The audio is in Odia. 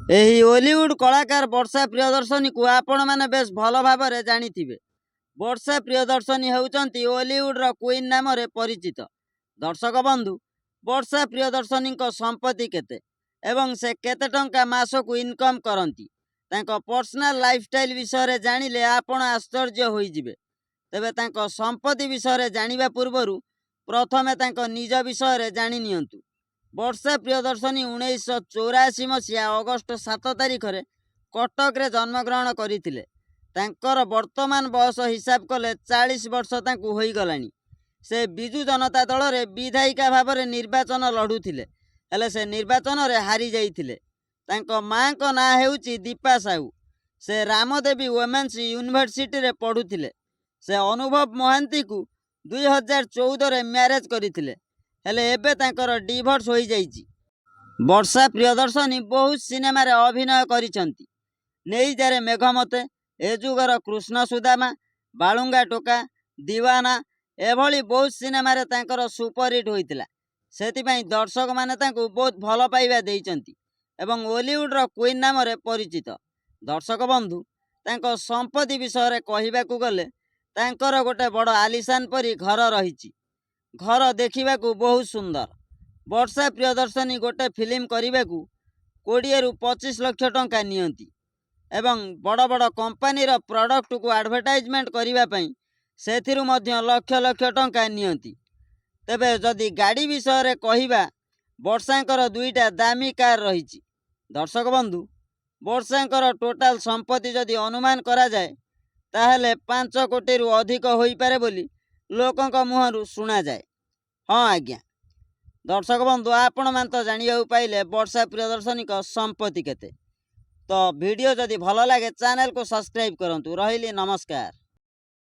ଏହି ଓଲିଉଡ୍ କଳାକାର ବର୍ଷା ପ୍ରିୟଦର୍ଶନୀକୁ ଆପଣମାନେ ବେଶ ଭଲ ଭାବରେ ଜାଣିଥିବେ। ବର୍ଷା ପ୍ରିୟଦର୍ଶନୀ ହେଉଛନ୍ତି ଓଲିଉଡ୍ର କୁଇନ୍ ନାମରେ ପରିଚିତ। ଦର୍ଶକ ବନ୍ଧୁ, ବର୍ଷା ପ୍ରିୟଦର୍ଶନୀଙ୍କ ସମ୍ପତ୍ତି କେତେ ଏବଂ ସେ କେତେ ଟଙ୍କା ମାସକୁ ଇନକମ୍ କରନ୍ତି, ତାଙ୍କ ପର୍ସନାଲ ଲାଇଫଷ୍ଟାଇଲ ବିଷୟରେ ଜାଣିଲେ ଆପଣ ଆଶ୍ଚର୍ଯ୍ୟ ହୋଇଯିବେ। ତେବେ ତାଙ୍କ ସମ୍ପତ୍ତି ବିଷୟରେ ଜାଣିବା ପୂର୍ବରୁ ପ୍ରଥମେ ତାଙ୍କ ନିଜ ବିଷୟରେ ଜାଣି ନିଅନ୍ତୁ। ବର୍ଷା ପ୍ରିୟଦର୍ଶନୀ 1984 ମସିହା ଅଗଷ୍ଟ 7 ତାରିଖରେ କଟକରେ ଜନ୍ମଗ୍ରହଣ କରିଥିଲେ। ତାଙ୍କର ବର୍ତ୍ତମାନ ବୟସ ହିସାବ କଲେ 40 ବର୍ଷ ତାଙ୍କୁ ହୋଇଗଲାଣି। ସେ ବିଜୁ ଜନତା ଦଳରେ ବିଧାୟିକା ଭାବରେ ନିର୍ବାଚନ ଲଢ଼ୁଥିଲେ, ହେଲେ ସେ ନିର୍ବାଚନରେ ହାରି ଯାଇଥିଲେ। ତାଙ୍କ ମାଙ୍କ ନାଁ ହେଉଛି ଦୀପା ସାହୁ। ସେ ରାମଦେବୀ ୱିମେନ୍ସ ୟୁନିଭର୍ସିଟିରେ ପଢ଼ୁଥିଲେ। ସେ ଅନୁଭବ ମହାନ୍ତିକୁ 2014ରେ ମ୍ୟାରେଜ୍ କରିଥିଲେ, ହେଲେ ଏବେ ତାଙ୍କର ଡିଭୋର୍ସ ହୋଇଯାଇଛି। ବର୍ଷା ପ୍ରିୟଦର୍ଶନୀ ବହୁତ ସିନେମାରେ ଅଭିନୟ କରିଛନ୍ତି। ନେଇଯାରେ ମେଘ ମତେ, ଏ ଯୁଗର କୃଷ୍ଣ ସୁଦାମା, ବାଳୁଙ୍ଗା ଟୋକା, ଦିୱାନା ଏଭଳି ବହୁତ ସିନେମାରେ ତାଙ୍କର ସୁପରହିଟ୍ ହୋଇଥିଲା। ସେଥିପାଇଁ ଦର୍ଶକମାନେ ତାଙ୍କୁ ବହୁତ ଭଲ ପାଇବା ଦେଇଛନ୍ତି ଏବଂ ଓଲିଉଡ୍ର କୁଇନ୍ ନାମରେ ପରିଚିତ। ଦର୍ଶକ ବନ୍ଧୁ, ତାଙ୍କ ସମ୍ପତ୍ତି ବିଷୟରେ କହିବାକୁ ଗଲେ ତାଙ୍କର ଗୋଟେ ବଡ଼ ଆଲିଶାନ ପରି ଘର ରହିଛି। ଘର ଦେଖିବାକୁ ବହୁତ ସୁନ୍ଦର। ବର୍ଷା ପ୍ରିୟଦର୍ଶନୀ ଗୋଟେ ଫିଲ୍ମ କରିବାକୁ 20ରୁ 25 ଲକ୍ଷ ଟଙ୍କା ନିଅନ୍ତି ଏବଂ ବଡ଼ ବଡ଼ କମ୍ପାନୀର ପ୍ରଡ଼କ୍ଟକୁ ଆଡ଼ଭର୍ଟାଇଜମେଣ୍ଟ କରିବା ପାଇଁ ସେଥିରୁ ମଧ୍ୟ ଲକ୍ଷ ଲକ୍ଷ ଟଙ୍କା ନିଅନ୍ତି। ତେବେ ଯଦି ଗାଡ଼ି ବିଷୟରେ କହିବା, ବର୍ଷାଙ୍କର 2ଟା ଦାମୀ କାର୍ ରହିଛି। ଦର୍ଶକ ବନ୍ଧୁ, ବର୍ଷାଙ୍କର ଟୋଟାଲ ସମ୍ପତ୍ତି ଯଦି ଅନୁମାନ କରାଯାଏ ତାହେଲେ 5 କୋଟିରୁ ଅଧିକ ହୋଇପାରେ ବୋଲି ଲୋକଙ୍କ ମୁହଁରୁ ଶୁଣାଯାଏ। ହଁ ଆଜ୍ଞା। ଦର୍ଶକ ବନ୍ଧୁ, ଆପଣମାନେ ତ ଜାଣିବାକୁ ପାଇଲେ ବର୍ଷା ପ୍ରିୟଦର୍ଶନୀଙ୍କ ସମ୍ପତ୍ତି କେତେ। ତ ଭିଡ଼ିଓ ଯଦି ଭଲ ଲାଗେ ଚ୍ୟାନେଲକୁ ସବସ୍କ୍ରାଇବ୍ କରନ୍ତୁ। ରହିଲି, ନମସ୍କାର।